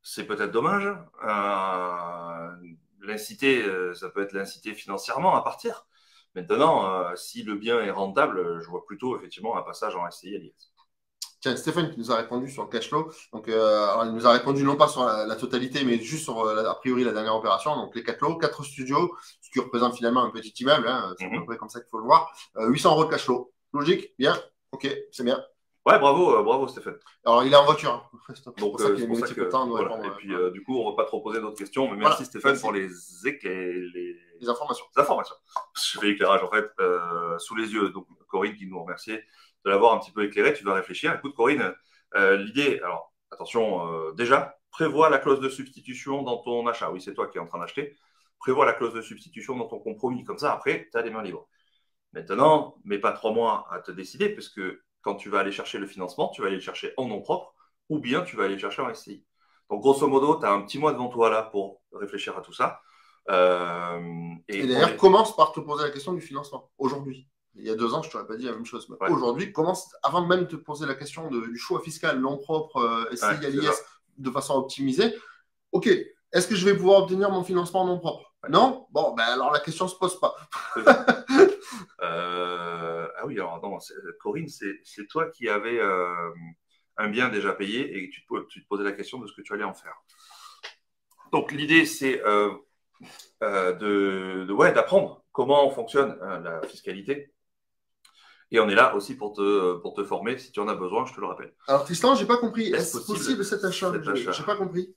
C'est peut-être dommage. L'inciter, ça peut être l'inciter financièrement à partir. Maintenant, si le bien est rentable, je vois plutôt effectivement un passage en SCI à l'IS. Tiens, Stéphane qui nous a répondu sur le cash flow. Donc, alors, il nous a répondu non pas sur la totalité, mais juste sur, a priori, la dernière opération. Donc, les 4 lots, 4 studios, ce qui représente finalement un petit immeuble. Hein, c'est à peu près comme ça qu'il faut le voir. 800 € de cash flow. Logique, bien. Ok, c'est bien. Ouais, bravo Stéphane. Alors, il est en voiture. Hein. Donc, c'est pour ça que voilà. Et puis, du coup, on ne va pas trop poser d'autres questions. Mais merci Stéphane pour les informations. Je fais l'éclairage, en fait, sous les yeux. Donc, Corinne qui nous remerciait de l'avoir un petit peu éclairé. Tu vas réfléchir. Écoute, Corinne, l'idée, alors, attention, déjà, prévois la clause de substitution dans ton achat. Oui, c'est toi qui es en train d'acheter. Prévois la clause de substitution dans ton compromis. Comme ça, après, tu as les mains libres. Maintenant, mets pas 3 mois à te décider, puisque quand tu vas aller chercher le financement, tu vas aller le chercher en nom propre ou bien tu vas aller le chercher en SCI. Donc, grosso modo, tu as un petit mois devant toi là pour réfléchir à tout ça. Et d'ailleurs, commence par te poser la question du financement aujourd'hui. Il y a 2 ans, je ne t'aurais pas dit la même chose. Ouais. Aujourd'hui, commence, avant même de te poser la question du choix fiscal non propre, SCI à l'IS, de façon optimisée. OK, est-ce que je vais pouvoir obtenir mon financement non propre? Non? Bon, ben alors la question ne se pose pas. Ah oui, alors non, Corinne, c'est toi qui avais un bien déjà payé et tu te posais la question de ce que tu allais en faire. Donc l'idée, c'est d'apprendre comment fonctionne la fiscalité. Et on est là aussi pour te former. Si tu en as besoin, je te le rappelle. Alors Tristan, je n'ai pas compris. Est-ce possible cet achat? Je n'ai pas compris.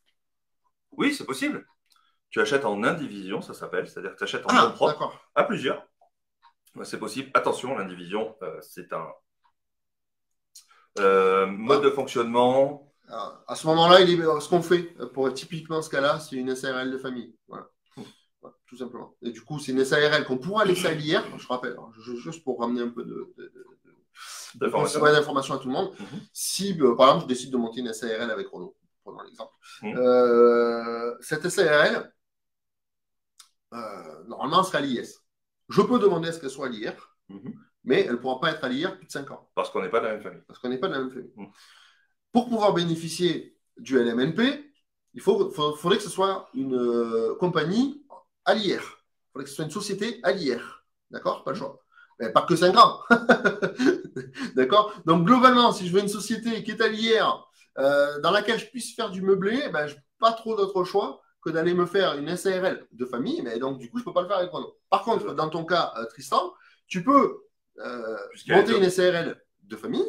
Oui, c'est possible. Tu achètes en indivision, ça s'appelle. C'est-à-dire que tu achètes en nom propre à plusieurs. C'est possible. Attention, l'indivision, c'est un mode de fonctionnement. Alors, à ce moment-là, ce qu'on fait, pour typiquement ce cas-là, c'est une SARL de famille. Voilà. Voilà, tout simplement. Et du coup, c'est une SARL qu'on pourra laisser à l'IR, je rappelle, juste pour ramener un peu d'informations à tout le monde. Si, par exemple, je décide de monter une SARL avec Renault, prenons l'exemple, cette SARL, normalement, elle sera à l'IS. Je peux demander à ce qu'elle soit à l'IR, mais elle ne pourra pas être à l'IR plus de 5 ans. Parce qu'on n'est pas de la même famille. Pour pouvoir bénéficier du LMNP, il faudrait que ce soit une compagnie à l'IR. Il faudrait que ce soit une société à l'IR. D'accord? Pas le choix. Mais pas que 5 ans. D'accord? Donc, globalement, si je veux une société qui est à l'IR, dans laquelle je puisse faire du meublé, je n'ai pas trop d'autre choix que d'aller me faire une SARL de famille, mais donc du coup, je ne peux pas le faire avec Renault. Par contre, dans ton cas, Tristan, tu peux monter une SARL de famille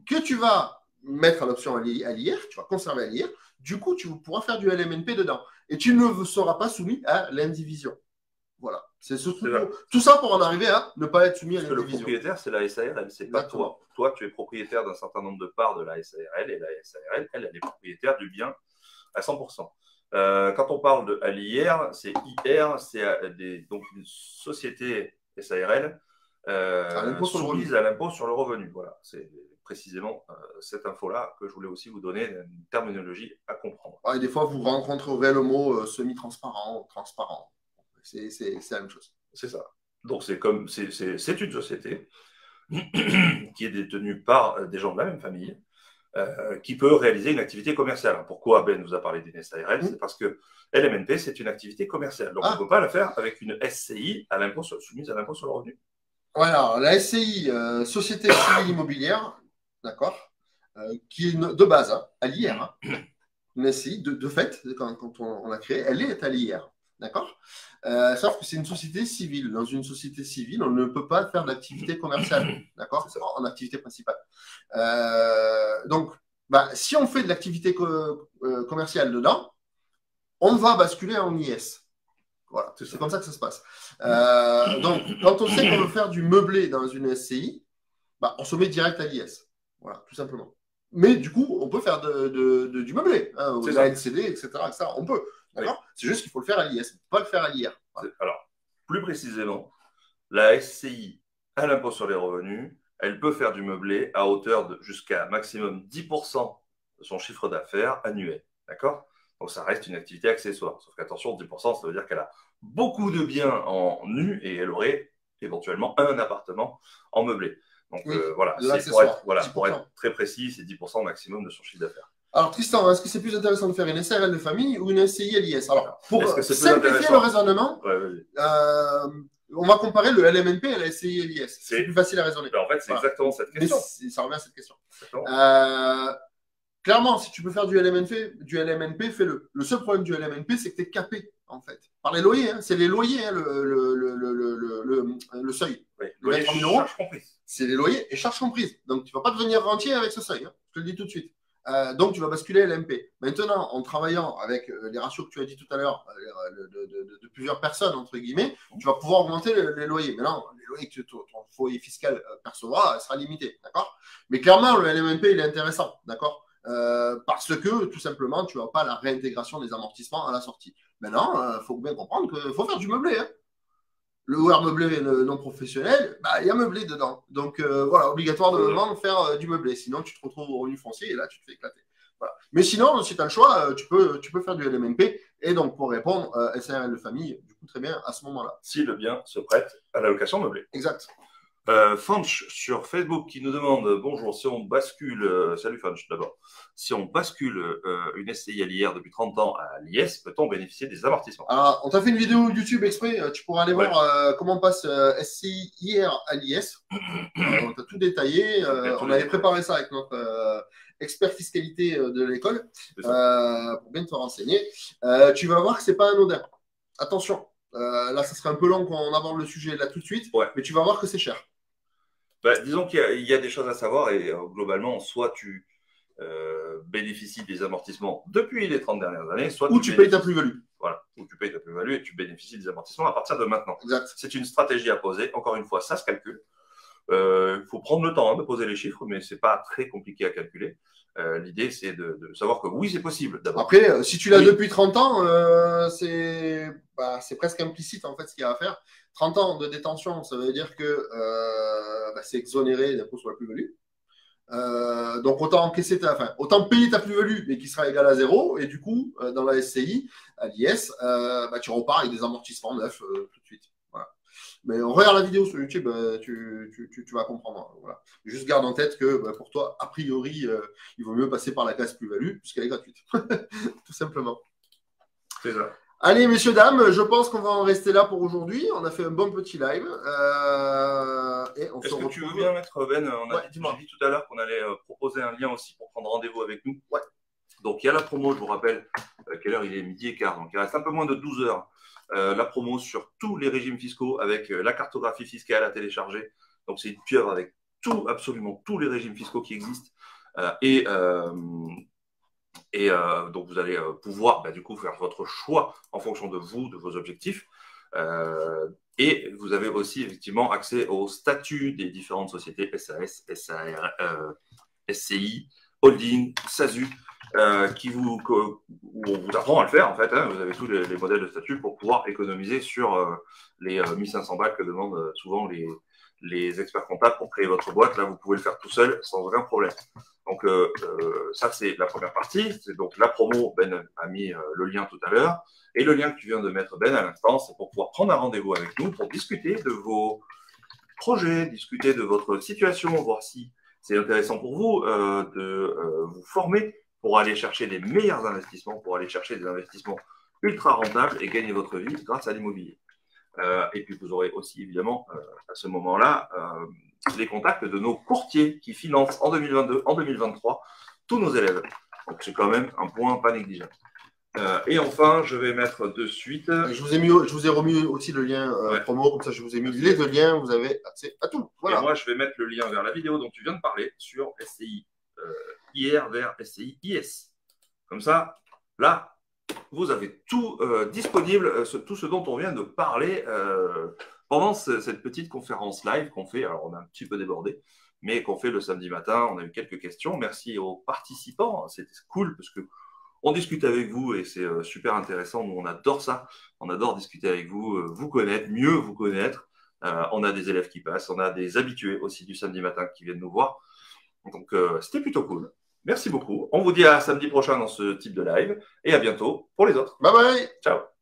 que tu vas mettre à l'option à l'IR, tu vas conserver à l'IR, du coup, tu pourras faire du LMNP dedans. Et tu ne seras pas soumis à l'indivision. Voilà. C'est tout ça pour en arriver à ne pas être soumis à l'indivision. Le propriétaire, c'est la SARL, c'est pas toi. Toi, tu es propriétaire d'un certain nombre de parts de la SARL et la SARL, elle est propriétaire du bien à 100%. Quand on parle de l'IR, c'est IR, c'est donc une société SARL soumise à l'impôt sur le revenu. Voilà, c'est précisément cette info-là que je voulais aussi vous donner, une terminologie à comprendre. Et des fois, vous rencontrerez le mot semi-transparent, transparent. C'est la même chose. C'est ça. Donc, c'est une société qui est détenue par des gens de la même famille. Qui peut réaliser une activité commerciale. Pourquoi Ben nous a parlé d'une SARL? C'est parce que LMNP, c'est une activité commerciale. Donc, on ne peut pas la faire avec une SCI soumise à l'impôt sur le revenu. Voilà, la SCI, Société Civile Immobilière, d'accord, qui est de base à l'IR. Une SCI, de fait, quand on l'a créée, elle est à l'IR. D'accord? Sauf que c'est une société civile. Dans une société civile, on ne peut pas faire d'activité commerciale, d'accord? En activité principale. Donc, si on fait de l'activité commerciale dedans, on va basculer en IS. Voilà, c'est comme ça que ça se passe. Donc, quand on sait qu'on veut faire du meublé dans une SCI, on se met direct à l'IS. Voilà, tout simplement. Mais du coup, on peut faire du meublé, hein, de la LCD, etc., etc. On peut. D'accord. Oui. C'est juste qu'il faut le faire à l'IS, pas le faire à l'IR. Voilà. Alors, plus précisément, la SCI à l'impôt sur les revenus, elle peut faire du meublé à hauteur de jusqu'à maximum 10% de son chiffre d'affaires annuel. D'accord? Donc, ça reste une activité accessoire. Sauf qu'attention, 10%, ça veut dire qu'elle a beaucoup de biens en nu et elle aurait éventuellement un appartement en meublé. Donc, oui, voilà, pour être très précis, c'est 10% maximum de son chiffre d'affaires. Alors, Tristan, est-ce que c'est plus intéressant de faire une SARL de famille ou une SCI à l'IS? Alors, pour simplifier le raisonnement, on va comparer le LMNP à la SCI à l'IS. C'est plus facile à raisonner. En fait, c'est exactement cette question. Ça revient à cette question. Clairement, si tu peux faire du LMNP, fais-le. Le seul problème du LMNP, c'est que tu es capé, en fait, par les loyers. Hein. C'est les loyers, hein, le seuil. Oui, loyer, charges comprises. C'est les loyers et charges comprises. Donc, tu ne vas pas devenir rentier avec ce seuil. Hein. Je te le dis tout de suite. Donc, tu vas basculer LMP. Maintenant, en travaillant avec les ratios que tu as dit tout à l'heure, de plusieurs personnes, entre guillemets, tu vas pouvoir augmenter les loyers. Maintenant, les loyers que ton foyer fiscal percevra sera limité. D'accord? Mais clairement, le LMNP, il est intéressant. D'accord? Parce que tout simplement, tu n'as pas la réintégration des amortissements à la sortie. Maintenant, il faut bien comprendre qu'il faut faire du meublé. Hein. Le WER meublé non professionnel, il y a meublé dedans. Donc voilà, obligatoirement de faire du meublé. Sinon, tu te retrouves au revenu foncier et là, tu te fais éclater. Voilà. Mais sinon, si tu as le choix, tu peux faire du LMNP. Et donc, pour répondre, SARL de famille, du coup, très bien à ce moment-là. Si le bien se prête à la location meublée. Exact. Funch sur Facebook qui nous demande bonjour, si on bascule, salut Funch d'abord, si on bascule une SCI à l'IR depuis 30 ans à l'IS, peut-on bénéficier des amortissements? Alors, on t'a fait une vidéo YouTube exprès, tu pourras aller voir comment on passe SCI IR à l'IS. On t'a tout détaillé, on avait préparé ça avec notre expert fiscalité de l'école pour bien te renseigner. Tu vas voir que c'est pas anodin. Attention, là, ça serait un peu long qu'on aborde le sujet là tout de suite, mais tu vas voir que c'est cher. Disons qu'il y a des choses à savoir et globalement, soit tu bénéficies des amortissements depuis les 30 dernières années, soit tu payes ta plus-value. Voilà, ou tu payes ta plus-value et tu bénéficies des amortissements à partir de maintenant. Exact. C'est une stratégie à poser. Encore une fois, ça se calcule. Il faut prendre le temps de poser les chiffres, mais c'est pas très compliqué à calculer. L'idée, c'est de savoir que oui, c'est possible. Après, si tu l'as depuis 30 ans, c'est presque implicite en fait ce qu'il y a à faire. 30 ans de détention, ça veut dire que c'est exonéré d'impôt sur la plus-value. Donc autant payer ta plus-value, mais qui sera égale à 0. Et du coup, dans la SCI, à l'IS, tu repars avec des amortissements neufs tout de suite. Voilà. Mais on regarde la vidéo sur YouTube, tu vas comprendre. Voilà. Juste garde en tête que pour toi, a priori, il vaut mieux passer par la case plus-value, puisqu'elle est gratuite. Tout simplement. C'est ça. Allez, messieurs, dames, je pense qu'on va en rester là pour aujourd'hui. On a fait un bon petit live. Est-ce que tu veux bien mettre, Ben, j'ai dit tout à l'heure qu'on allait proposer un lien aussi pour prendre rendez-vous avec nous. Ouais. Donc, il y a la promo, je vous rappelle, à quelle heure il est 12h15. Donc, il reste un peu moins de 12 heures. La promo sur tous les régimes fiscaux avec la cartographie fiscale à télécharger. Donc, c'est une pieuvre avec absolument tous les régimes fiscaux qui existent. Donc, vous allez pouvoir du coup faire votre choix en fonction de vous, de vos objectifs. Et vous avez aussi effectivement accès au statut des différentes sociétés SAS, SAR, SCI, Holding, SASU, où on vous apprend à le faire en fait. Hein. Vous avez tous les modèles de statut pour pouvoir économiser sur les 1500 balles que demandent souvent les experts comptables pour créer votre boîte. Là, vous pouvez le faire tout seul sans aucun problème. Donc, ça, c'est la première partie. C'est donc la promo. Ben a mis le lien tout à l'heure. Et le lien que tu viens de mettre, Ben, à l'instant, c'est pour pouvoir prendre un rendez-vous avec nous pour discuter de vos projets, discuter de votre situation, voir si c'est intéressant pour vous de vous former pour aller chercher les meilleurs investissements, pour aller chercher des investissements ultra rentables et gagner votre vie grâce à l'immobilier. Et puis, vous aurez aussi, évidemment, à ce moment-là, les contacts de nos courtiers qui financent en 2022, en 2023, tous nos élèves. Donc, c'est quand même un point pas négligeable. Et enfin, je vais mettre de suite. Je vous ai remis aussi le lien promo, comme ça je vous ai mis les deux liens, vous avez accès à tout. Voilà. Et moi, je vais mettre le lien vers la vidéo dont tu viens de parler sur SCI IR vers SCI IS. Comme ça, là, vous avez tout disponible, tout ce dont on vient de parler pendant cette petite conférence live qu'on fait. Alors, on a un petit peu débordé, mais qu'on fait le samedi matin. On a eu quelques questions. Merci aux participants. C'était cool parce que on discute avec vous et c'est super intéressant. Nous, on adore ça. On adore discuter avec vous, vous connaître, mieux vous connaître. On a des élèves qui passent, on a des habitués aussi du samedi matin qui viennent nous voir. Donc, c'était plutôt cool. Merci beaucoup. On vous dit à samedi prochain dans ce type de live et à bientôt pour les autres. Bye bye. Ciao.